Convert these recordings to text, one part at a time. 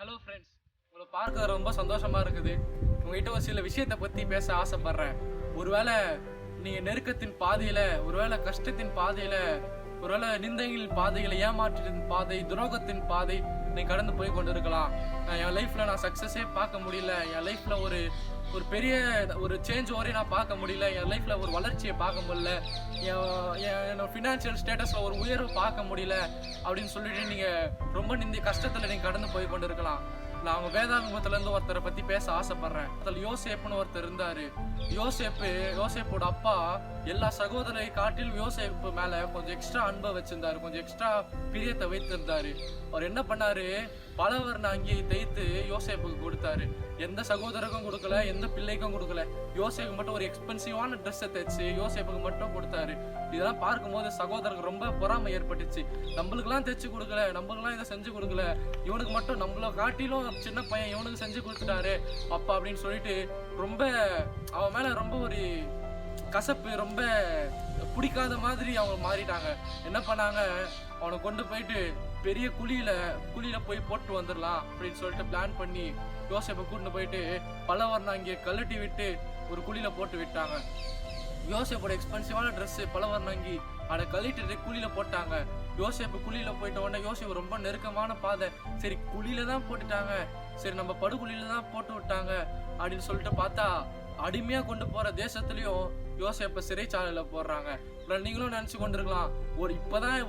Hello friends, உங்களை பார்க்க ரொம்ப சந்தோஷமா இருக்குது. உங்ககிட்ட ஒரு சில விஷயத்தை பற்றி பேச ஆசைப்படுறேன். ஒருவேளை நீங்கள் நெருக்கத்தின் பாதையில், ஒருவேளை கஷ்டத்தின் பாதையில், ஒருவேளை நிந்தைகளின் பாதையில், ஏமாற்றத்தின் பாதை, துரோகத்தின் பாதை நீங்கள் கடந்து போய் கொண்டு இருக்கலாம். என் லைஃப்பில் நான் சக்ஸஸே பார்க்க முடியல, என் லைஃப்பில் ஒரு பெரிய ஒரு சேஞ்ச் வரையும் நான் பார்க்க முடியல, என் லைஃப்பில் ஒரு வளர்ச்சியை பார்க்க முடியல, என்னோட ஃபினான்ஷியல் ஸ்டேட்டஸில் ஒரு உயர்வு பார்க்க முடியல அப்படின்னு சொல்லிட்டு நீங்கள் ரொம்ப கஷ்டத்தில் நீங்கள் கடந்து போய் கொண்டு இருக்கலாம். நான் வேதாகமத்திலேருந்து ஒருத்தரை பற்றி பேச ஆசைப்படுறேன். அதில் யோசேப்புன்னு ஒருத்தர் இருந்தார். யோசேப்போட அப்பா எல்லா சகோதரரை காட்டிலும் யோசேப்பு மேலே கொஞ்சம் எக்ஸ்ட்ரா அன்பை வச்சிருந்தாரு, கொஞ்சம் எக்ஸ்ட்ரா பிரியத்தை வைத்திருந்தாரு. அவர் என்ன பண்ணாரு, பலவர்ண அங்கேயே தைத்து யோசேப்புக்கு கொடுத்தாரு. எந்த சகோதரருக்கும் கொடுக்கல, எந்த பிள்ளைக்கும் கொடுக்கல. யோசேப்புக்கு மட்டும் ஒரு எக்ஸ்பென்சிவான ட்ரெஸ்ஸை தைச்சு யோசேப்புக்கு மட்டும் கொடுத்தாரு. இதெல்லாம் பார்க்கும்போது சகோதரருக்கு ரொம்ப பொறாமை ஏற்பட்டுச்சு. நம்மளுக்கெல்லாம் தைச்சு கொடுக்கல, நம்மளுக்கெல்லாம் இதை செஞ்சு கொடுக்கல, இவனுக்கு மட்டும் நம்மளை காட்டிலும் சின்ன பையன் இவனுக்கு செஞ்சு கொடுத்துட்டாரு அப்பா அப்படின்னு சொல்லிட்டு ரொம்ப அவன் மேல ரொம்ப ஒரு கசப்பு, ரொம்ப பிடிக்காத மாதிரி அவங்க மாறிட்டாங்க. என்ன பண்ணாங்க, அவனை கொண்டு போயிட்டு பெரிய குழியில போய் போட்டு வந்துடலாம் அப்படின்னு சொல்லிட்டு பிளான் பண்ணி யோசேப்பை கூட்டிட்டு போயிட்டு பலவர்ணம் அங்கே கழட்டி விட்டு ஒரு குழியில போட்டு விட்டாங்க. யோசேப்போட எக்ஸ்பென்சிவான ட்ரெஸ் பலவர்ணங்கி அதை கழட்டிட்டு குழியில போட்டாங்க. யோசேப்பு குழியில போயிட்ட உடனே யோசேப்பு ரொம்ப நெருக்கமான பாதை, சரி குழியில தான் போட்டுட்டாங்க, சரி நம்ம படுகுழியில தான் போட்டு விட்டாங்க அப்படின்னு சொல்லிட்டு பார்த்தா அடிமையா கொண்டு போற தேசத்துலயும் யோசேப்பை சிறைச்சாலையில போடுறாங்க. நீங்களும் நினைச்சு கொண்டிருக்கலாம், இப்பதான்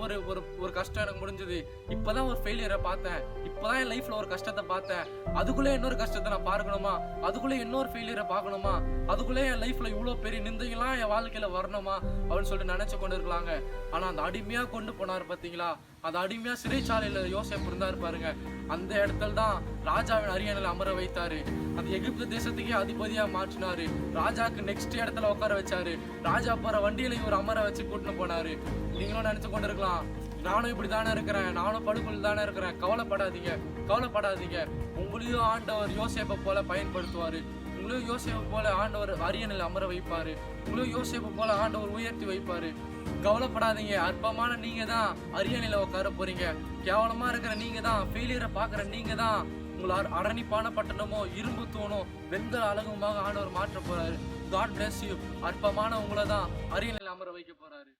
ஒரு கஷ்டம் எனக்கு முடிஞ்சது, இப்பதான் ஒரு ஃபெயிலியரை பார்த்தேன், இப்பதான் என் லைஃப்ல ஒரு கஷ்டத்தை பார்த்தேன், அதுக்குள்ளே இன்னொரு கஷ்டத்தை நான் பார்க்கணுமா, அதுக்குள்ளே இன்னொரு ஃபெயிலியரை பார்க்கணுமா, அதுக்குள்ளே என் லைஃப்ல இவ்வளவு பெரிய நிந்தைகள்லாம் என் வாழ்க்கையில வரணுமா அப்படின்னு சொல்லிட்டு நினைச்சு கொண்டு இருக்கலாங்க. ஆனா அந்த அடிமையா கொண்டு போனார் பாத்தீங்களா, அந்த அடிமையா சிறைச்சாலையில யோசேப்பு இருந்தாரு பாருங்க. அந்த இடத்துல தான் ராஜாவின் அரியணையில அமர வைத்தாரு. அந்த எகிப்து தேசத்துக்கே அதிபதியா மாற்றினாரு. ராஜாக்கு நெக்ஸ்ட் இடத்துல உட்கார வச்சாரு. ராஜா போற வண்டியில இவர் அமர வச்சு கூட்டின்னு போனாரு. நீங்களும் நினைச்சு கொண்டு இருக்கலாம், நானும் இப்படி தானே இருக்கிறேன், நானும் படுகொலை தானே இருக்கிறேன், கவலைப்படாதீங்க. உங்களையும் ஆண்டவர் யோசேப்பை போல பயன்படுத்துவாரு. உங்களையும் யோசேப்பு போல ஆண்டவர் அரியணையில அமர வைப்பாரு. உங்களையும் யோசேப்பு போல ஆண்டவர் உயர்த்தி வைப்பாரு. கவலைப்படாதீங்க. அற்பமான நீங்க தான் அரியணையில உட்கார போறீங்க. கேவலமா இருக்கிற நீங்க தான், ஃபெயிலியரை பாக்குற நீங்க தான் உங்களை அரணிப்பான பட்டணமோ இரும்பு தூணோ வெண்கல அழகுமாக ஆண்டவர் மாற்ற போறாரு. God bless you. அற்பமான உங்களை தான் அரியணையில அமர வைக்க போறாரு.